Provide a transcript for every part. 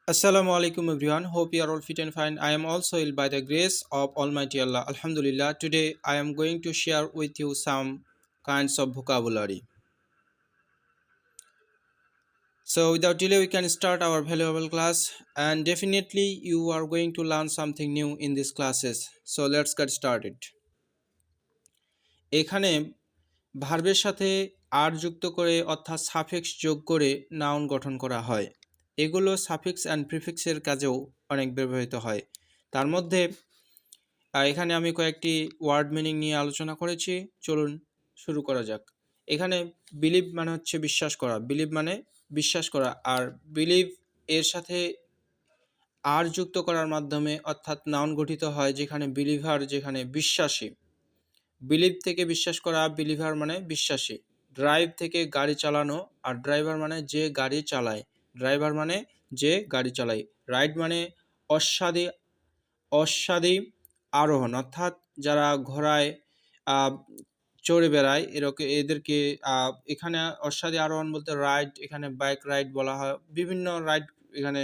Assalamu alaikum everyone. Hope you are all fit and fine. I am also ill by the grace of Almighty Allah. Alhamdulillah. Today I am going to share with you some kinds of vocabulary. So without delay we can start our valuable class, and definitely you are going to learn something new in these classes. So let's get started. এখানে ভার্বের সাথে আর যুক্ত করে অর্থাৎ suffix যোগ করে noun গঠন করা হয়। এগুলো সাফিক্স অ্যান্ড প্রিফিক্সের কাজেও অনেক ব্যবহৃত হয়। তার মধ্যে এখানে আমি কয়েকটি ওয়ার্ড মিনিং নিয়ে আলোচনা করেছি। চলুন শুরু করা যাক। এখানে বিলিভ মানে হচ্ছে বিশ্বাস করা, বিলিভ মানে বিশ্বাস করা, আর বিলিভ এর সাথে আর যুক্ত করার মাধ্যমে অর্থাৎ নাউন গঠিত হয়, যেখানে বিলিভার যেখানে বিশ্বাসী। বিলিভ থেকে বিশ্বাস করা, বিলিভার মানে বিশ্বাসী। ড্রাইভ থেকে গাড়ি চালানো, আর ড্রাইভার মানে যে গাড়ি চালায়, ড্রাইভার মানে যে গাড়ি চালায়। রাইড মানে অশ্বারোহী, অশ্বারোহী আরোহণ, অর্থাৎ যারা ঘোড়ায় চড়ে বেড়ায় এরকম এদেরকে এখানে অশ্বারোহী আরোহণ বলতে রাইড, এখানে বাইক রাইড বলা হয়। বিভিন্ন রাইড এখানে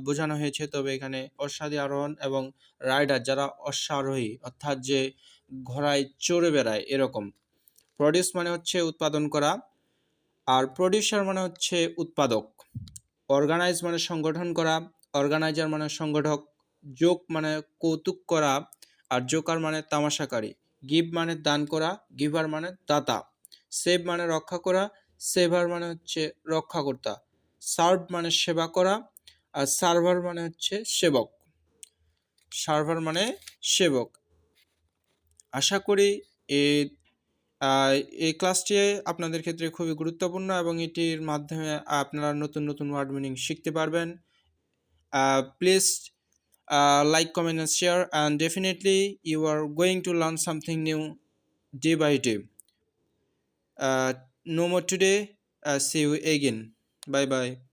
বোঝানো হয়েছে, তবে এখানে অশ্বারোহী আরোহণ এবং রাইডার যারা অশ্বারোহী অর্থাৎ যে ঘোড়ায় চড়ে বেড়ায় এরকম। প্রডিউস মানে হচ্ছে উৎপাদন করা, আর প্রডিউসার মানে হচ্ছে উৎপাদক। অর্গানাইজ মানে সংগঠন করা, অর্গানাইজার মানে সংগঠক। জোক মানে কৌতুক করা, আর জোকার মানে তামাশাকারী। গিভ মানে দান করা, গিভার মানে দাতা। সেভ মানে রক্ষা করা, সেভার মানে হচ্ছে রক্ষাকর্তা। সার্ভ মানে সেবা করা, আর সার্ভার মানে হচ্ছে সেবক। সার্ভার মানে সেবক। আশা করি এই ক্লাসটি আপনাদের ক্ষেত্রে খুবই গুরুত্বপূর্ণ এবং এটির মাধ্যমে আপনারা নতুন নতুন ওয়ার্ড মিনিং শিখতে পারবেন। Please like, comment and share, and definitely you are going to learn something new day by day. No more today. See you again. Bye bye.